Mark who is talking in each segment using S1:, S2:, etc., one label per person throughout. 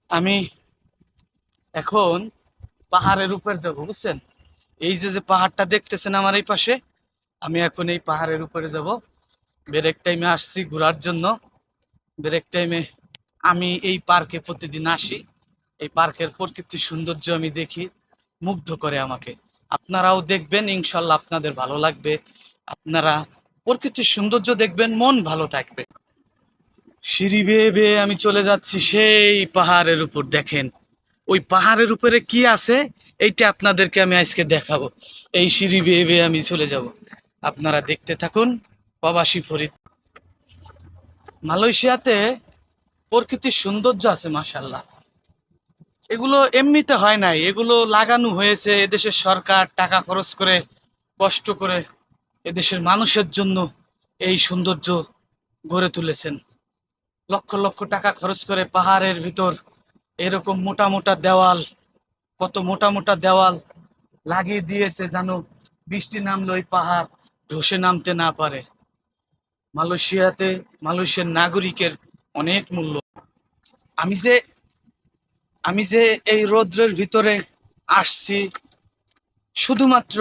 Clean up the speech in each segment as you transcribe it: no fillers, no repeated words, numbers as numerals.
S1: আমি এখন পাহাড়ের উপর যাব, বুঝছেন? এই যে যে পাহাড়টা দেখতেছেন আমার এই পাশে, আমি এখন এই পাহাড়ের উপরে যাব। ব্রেক টাইমে আসছি ঘোরার জন্য। ব্রেক টাইমে আমি এই পার্কে প্রতিদিন আসি। এই পার্কের প্রকৃতির সৌন্দর্য আমি দেখি, মুগ্ধ করে আমাকে। আপনারাও দেখবেন, ইনশাল্লাহ আপনাদের ভালো লাগবে। আপনারা প্রকৃতির সৌন্দর্য দেখবেন, মন ভালো থাকবে। সিঁড়ি বেয়ে বেয়ে আমি চলে যাচ্ছি সেই পাহাড়ের উপর। দেখেন ওই পাহাড়ের উপরে কি আছে, এইটা আপনাদেরকে আমি আজকে দেখাবো। এই সিঁড়ি বেয়ে বেয়ে আমি চলে যাব, আপনারা দেখতে থাকুন। প্রবাসী ফরিদ। মালয়েশিয়াতে প্রকৃতির সৌন্দর্য আছে মাশাল্লাহ। এগুলো এমনিতে হয় নাই, এগুলো লাগানো হয়েছে এদেশের সরকার টাকা খরচ করে, কষ্ট করে এদেশের মানুষের জন্য এই সৌন্দর্য গড়ে তুলেছেন। লক্ষ লক্ষ টাকা খরচ করে পাহাড়ের ভিতর এরকম মোটা মোটা দেওয়াল, কত মোটা মোটা দেওয়াল লাগিয়ে দিয়েছে যেন বৃষ্টি নামলে ওই পাহাড় ধসে নামতে না পারে। মালয়েশিয়াতে মালয়েশিয়ার নাগরিকের অনেক মূল্য। আমি যে আমি যে এই রৌদ্রের ভিতরে আসছি শুধুমাত্র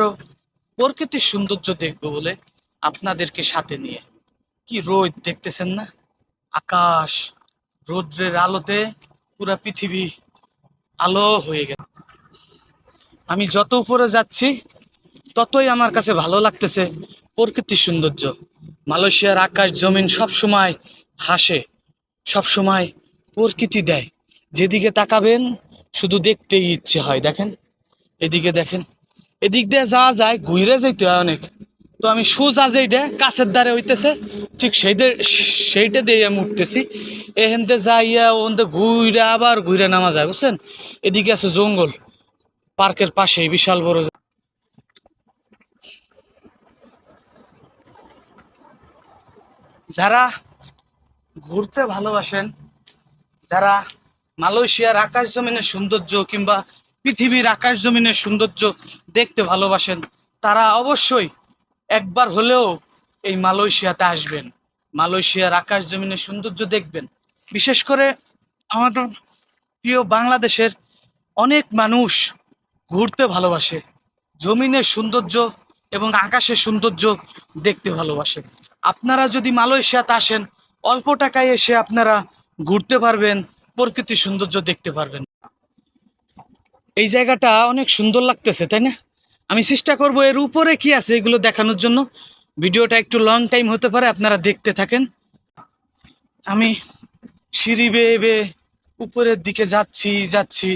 S1: প্রকৃতির সৌন্দর্য দেখবো বলে, আপনাদেরকে সাথে নিয়ে। কি রোদ দেখতেছেন না? আকাশ রৌদ্রের আলোতে পুরা পৃথিবী আলো হয়ে গেছে। আমি যত উপরে যাচ্ছি ততই আমার কাছে ভালো লাগতেছে প্রকৃতির সৌন্দর্য। মালয়েশিয়ার আকাশ জমিন সব সময় হাসে, সব সময় প্রকৃতি দেয়। যেদিকে তাকাবেন শুধু দেখতেই ইচ্ছে হয়। দেখেন এদিকে, দেখেন এদিক দিয়ে যাওয়া যায়, ঘুরে যেতে হয় অনেক। তো আমি সোজা যেইটা কাছের দ্বারে হইতেছে, ঠিক সেইটা দিয়ে আমি উঠতেছি। এখানতে যাইয়া ওখানতে ঘুরে আবার ঘুরে নামা যায়, বুঝছেন? এদিকে আছে জঙ্গল, পার্কের পাশে বিশাল বড়। যারা ঘুরতে ভালোবাসেন, যারা মালয়েশিয়ার আকাশ জমিনের সৌন্দর্য কিংবা পৃথিবীর আকাশ জমিনের সৌন্দর্য দেখতে ভালোবাসেন, তারা অবশ্যই একবার হলেও এই মালয়েশিয়াতে আসবেন। মালয়েশিয়ার আকাশ জমিনের সৌন্দর্য দেখবেন। বিশেষ করে আমাদের প্রিয় বাংলাদেশের অনেক মানুষ ঘুরতে ভালোবাসে, জমিনের সৌন্দর্য এবং আকাশের সৌন্দর্য দেখতে ভালোবাসে। আপনারা যদি মালয়েশিয়াতে আসেন, অল্প টাকায় এসে আপনারা ঘুরতে পারবেন, প্রকৃতির সৌন্দর্য দেখতে পারবেন। এই জায়গাটা অনেক সুন্দর লাগতেছে, তাই না? আমি চেষ্টা করব এর উপরে কি আছে এগুলো দেখানোর জন্য। ভিডিওটা একটু লং টাইম হতে পারে, আপনারা দেখতে থাকেন। আমি সিঁড়ি বেয়ে বেয়ে উপরের দিকে যাচ্ছি যাচ্ছি,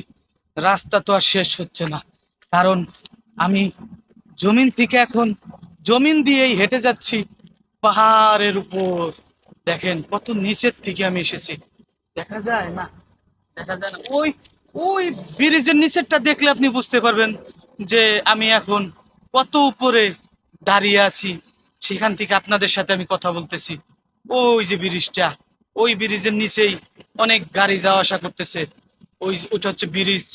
S1: রাস্তা তো আর শেষ হচ্ছে না। কারণ আমি জমিন থেকে এখন জমিন দিয়েই হেঁটে যাচ্ছি পাহাড়ের উপর। দেখেন কত নিচের থেকে আমি এসেছি, দেখা যায় না? দেখা যায় না? ওই ওই ব্রিজের নিচেরটা দেখলে আপনি বুঝতে পারবেন যে আমি এখন কত উপরে দাঁড়িয়ে আছি। সেখান থেকে আপনাদের সাথে আমি কথা বলতেছি। ওই যে ব্রিজটা, ওই ব্রিজের নিচেই অনেক গাড়ি যাওয়া আসা করতেছে। ওইটা হচ্ছে ব্রিজ,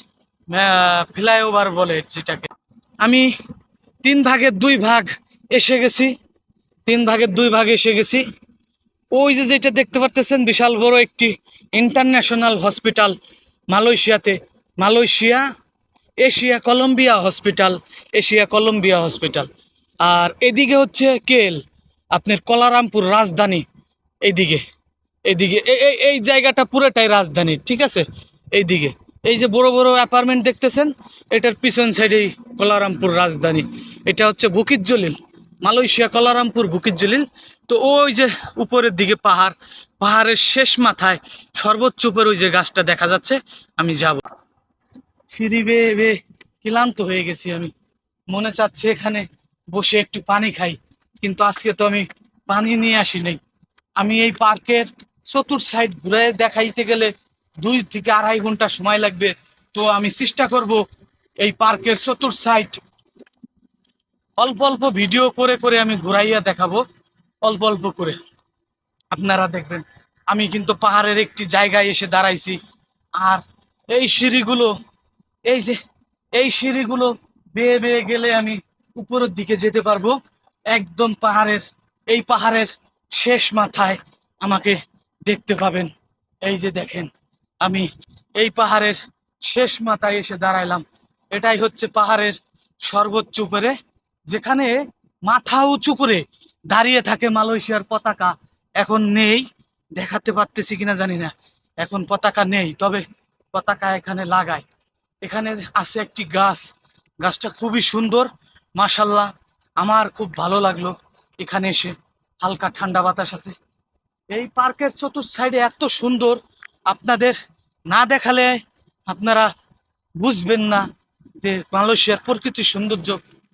S1: ফ্লাইওভার বলে যেটাকে। আমি 3 ভাগের 2 ভাগ এসে গেছি, 3 ভাগের 2 ভাগ এসে গেছি। ওই যে যেটা দেখতে পারতেছেন বিশাল বড় একটি ইন্টারন্যাশনাল হসপিটাল মালয়েশিয়াতে। Malaysia Asia Columbia hospital, Asia Columbia hospital. আর এদিকে হচ্ছে কেল, আপনার কলারামপুর রাজধানী। এইদিকে, এইদিকে এই জায়গাটা পুরোটাই রাজধানী, ঠিক আছে? এইদিকে এই যে বড় বড় অ্যাপার্টমেন্ট দেখতেছেন, এটার পিছন সাইডেই কলারামপুর রাজধানী। এটা হচ্ছে Bukit Jalil, Malaysia Kuala Lumpur Bukit Jalil. তো ওই যে উপরের দিকে পাহাড়, পাহাড়ের শেষ মাথায় সর্বোচ্চ উপরে ওই যে গাছটা দেখা যাচ্ছে, আমি যাব। সিঁড়ি বেয়ে বেয়ে ক্লান্ত হয়ে গেছি আমি। মনে চাচ্ছে এখানে বসে একটু পানি খাই, কিন্তু আজকে তো আমি পানি নিয়ে আসি নাই। আমি এই পার্কের চতুর সাইড ঘুরে দেখাইতে গেলে 2 থেকে 2.5 ঘন্টা সময় লাগবে। তো আমি চেষ্টা করব এই পার্কের চতুর সাইড অল্প অল্প ভিডিও করে করে আমি ঘুরাইয়া দেখাবো, অল্প অল্প করে। আপনারা দেখবেন আমি কিন্তু পাহাড়ের একটি জায়গায় এসে দাঁড়াইছি। আর এই সিঁড়িগুলো, এই যে এই সিঁড়িগুলো বেয়ে বেয়ে গেলে আমি উপরের দিকে যেতে পারবো। একদম পাহাড়ের, এই পাহাড়ের শেষ মাথায় আমাকে দেখতে পাবেন। এই যে দেখেন, আমি এই পাহাড়ের শেষ মাথায় এসে দাঁড়াইলাম। এটাই হচ্ছে পাহাড়ের সর্বোচ্চ উপরে, যেখানে মাথা উঁচু করে দাঁড়িয়ে থাকে মালয়েশিয়ার পতাকা। এখন নেই, দেখাতে পারতেছি কিনা জানি না, এখন পতাকা নেই, তবে পতাকা এখানে লাগায়। এখানে আছে একটি গাছ, গাছটা খুবই সুন্দর, মাশাল্লাহ। আমার খুব ভালো লাগলো এখানে এসে, হালকা ঠান্ডা বাতাস আছে। এই পার্কের চতুর্থ সাইডে এত সুন্দর, আপনাদের না দেখালে আপনারা বুঝবেন না যে মালয়েশিয়ার প্রকৃতির সৌন্দর্য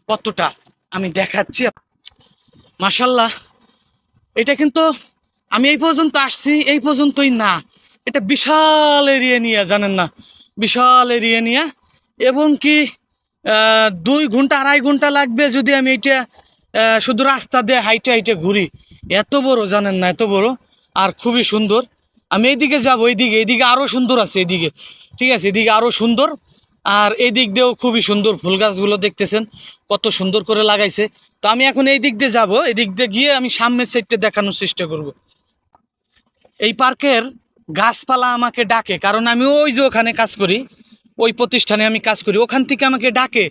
S1: কতটা। আমি দেখাচ্ছি মাশাল্লাহ। এটা কিন্তু আমি এই পর্যন্ত আসছি, এই পর্যন্তই না, এটা বিশাল এরিয়া নিয়ে, জানেন না, বিশাল এরিয়া নিয়ে। এবং কি 2 ঘন্টা 2.5 ঘন্টা লাগবে যদি আমি এটা শুধু রাস্তা দিয়ে হাইটে হাইটে ঘুরি। এত বড়, জানেন না, এত বড়, আর খুবই সুন্দর। আমি এইদিকে যাবো, এইদিকে আরও সুন্দর আছে, এদিকে ঠিক আছে, এদিকে আরও সুন্দর। আর এই দিক দিয়েও খুবই সুন্দর, ফুল গাছগুলো দেখতেছেন কত সুন্দর করে লাগাইছে। তো আমি এখন এই দিক দিয়ে যাবো, এই দিক দিয়ে গিয়ে আমি সামনের সাইডটা দেখানোর চেষ্টা করব। এই পার্কের গাছপালা আমাকে ডাকে, কারণ আমি ওই যে ওখানে কাজ করি, ওই প্রতিষ্ঠানে আমি কাজ করি, ওখান থেকে আমাকে ডাকে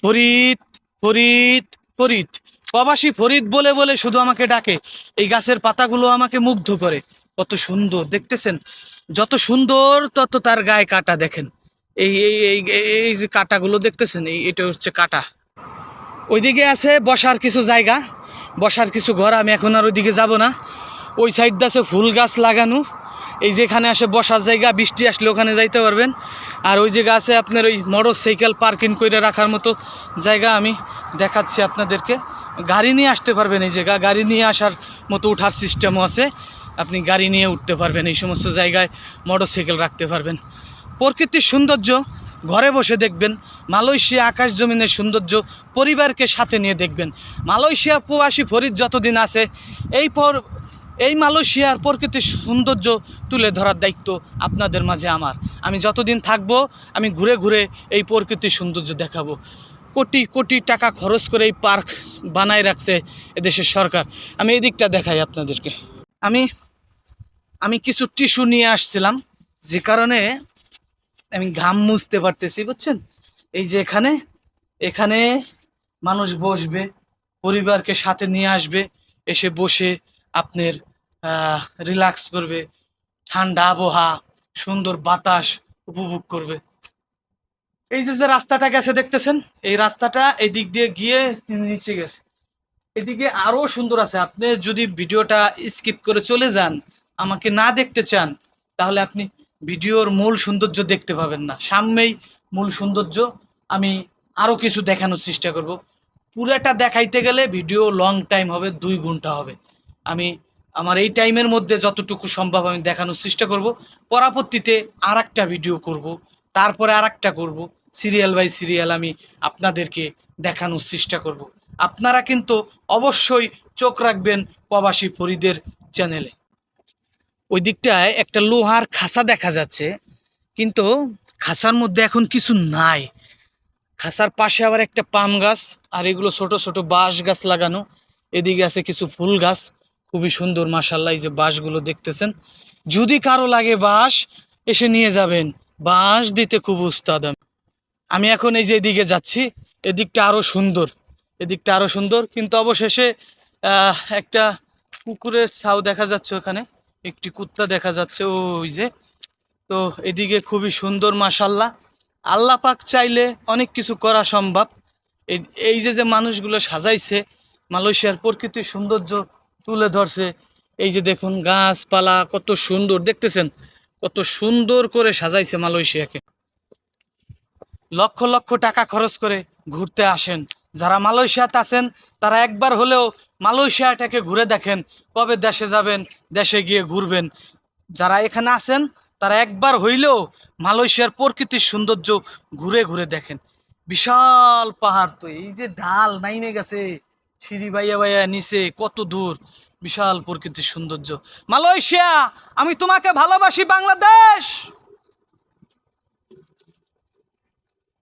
S1: ফরিদ, ফরিদ, ফরিদ, প্রবাসী ফরিদ বলে বলে শুধু আমাকে ডাকে। এই গাছের পাতাগুলো আমাকে মুগ্ধ করে, কত সুন্দর দেখতেছেন। যত সুন্দর তত তার গায়ে কাটা, দেখেন এই এই এই এই যে কাটাগুলো দেখতেছেন, এটা হচ্ছে কাটা। ওইদিকে আছে বসার কিছু জায়গা, বসার কিছু ঘর। আমি এখন আর ওইদিকে যাব না। ওই সাইডটা আছে ফুল গাছ লাগানো, এই যেখানে আসে বসার জায়গা, বৃষ্টি আসলে ওখানে যাইতে পারবেন। আর ওই জায়গা আছে আপনার ওই মোটর সাইকেল পার্কিং করে রাখার মতো জায়গা, আমি দেখাচ্ছি আপনাদেরকে। গাড়ি নিয়ে আসতে পারবেন এই জায়গা, গাড়ি নিয়ে আসার মতো উঠার সিস্টেমও আছে, আপনি গাড়ি নিয়ে উঠতে পারবেন। এই সমস্ত জায়গায় মোটর সাইকেল রাখতে পারবেন। প্রকৃতির সৌন্দর্য ঘরে বসে দেখবেন, মালয়েশিয়া আকাশ জমিনের সৌন্দর্য পরিবারকে সাথে নিয়ে দেখবেন। মালয়েশিয়া প্রবাসী ফরিদ যতদিন আছে, এই মালয়েশিয়ার প্রকৃতির সৌন্দর্য তুলে ধরার দায়িত্ব আপনাদের মাঝে আমার। আমি যতদিন থাকবো আমি ঘুরে ঘুরে এই প্রকৃতির সৌন্দর্য দেখাবো। কোটি কোটি টাকা খরচ করে এই পার্ক বানায় রাখছে এদেশের সরকার। আমি এই দিকটা দেখাই আপনাদেরকে। আমি আমি কিছু টিস্যু নিয়ে আসছিলাম, যে কারণে আমি ঘাম মুছতে পারতেছি, বুঝছেন। এই যে এখানে এখানে মানুষ বসবে, পরিবারকে সাথে নিয়ে আসবে, এসে বসে আপনার রিল্যাক্স করবে, ঠান্ডা আবহাওয়া, সুন্দর বাতাস উপভোগ করবে। এই যে যে রাস্তাটা গেছে দেখতেছেন, এই রাস্তাটা এই দিক দিয়ে গিয়ে নিচে গেছে। এদিকে আরো সুন্দর আছে। আপনি যদি ভিডিওটা স্কিপ করে চলে যান, আমাকে না দেখতে চান, তাহলে আপনি ভিডিওর মূল সৌন্দর্য দেখতে পাবেন না। সামনেই মূল সৌন্দর্য। আমি আরো কিছু দেখানোর চেষ্টা করব। পুরাটা দেখাইতে গেলে ভিডিও লং টাইম হবে, 2 ঘন্টা হবে। আমি আমার এই টাইমের মধ্যে যতটুকু সম্ভব আমি দেখানোর চেষ্টা করব। পরবর্তীতে আর একটা ভিডিও করব, তারপরে আর একটা করবো, সিরিয়াল বাই সিরিয়াল আমি আপনাদেরকে দেখানোর চেষ্টা করব। আপনারা কিন্তু অবশ্যই চোখ রাখবেন প্রবাসী ফরিদের চ্যানেলে। ওই দিকটায় একটা লোহার খাঁচা দেখা যাচ্ছে, কিন্তু খাঁচার মধ্যে এখন কিছু নাই। খাঁচার পাশে আবার একটা পাম গাছ, আর এগুলো ছোট ছোট বাঁশ গাছ লাগানো। এদিকে আছে কিছু ফুল গাছ, খুবই সুন্দর মাশাআল্লাহ। এই যে বাঁশগুলো দেখতেছেন, যদি কারো লাগে বাঁশ এসে নিয়ে যাবেন, বাঁশ দিতে খুব উস্তাদ আমি। এখন এই যে এদিকে যাচ্ছি, এদিকটা আরো সুন্দর, এদিকটা আরো সুন্দর। কিন্তু অবশেষে একটা কুকুরের ছাউ দেখা যাচ্ছে, ওখানে একটি কুত্তা দেখা যাচ্ছে, ওই যে। তো এদিকে খুবই সুন্দর মাশাআল্লাহ। আল্লাহ পাক চাইলে অনেক কিছু করা সম্ভব। এই এই যে যে মানুষগুলো সাজাইছে, মালয়েশিয়ার প্রকৃতির সৌন্দর্য তুলে ধরছে। এই যে দেখুন গাছপালা কত সুন্দর দেখতেছেন, কত সুন্দর করে সাজাইছে মালয়েশিয়াকে। লক্ষ লক্ষ টাকা খরচ করে ঘুরতে আসেন। যারা মালয়েশিয়াতে আছেন তারা একবার হলেও মালয়েশিয়াটাকে ঘুরে দেখেন। কবে দেশে যাবেন, দেশে গিয়ে ঘুরবেন। যারা এখানে আছেন তারা একবার হইলেও মালয়েশিয়ার প্রকৃতির সৌন্দর্য ঘুরে ঘুরে দেখেন। বিশাল পাহাড়, তো এই যে ঢাল নাইমে গেছে, সিঁড়ি বাইয়া বাইয়া নিচে কত দূর, বিশাল প্রকৃতির সৌন্দর্য। মালয়েশিয়া, আমি তোমাকে ভালোবাসি বাংলাদেশ।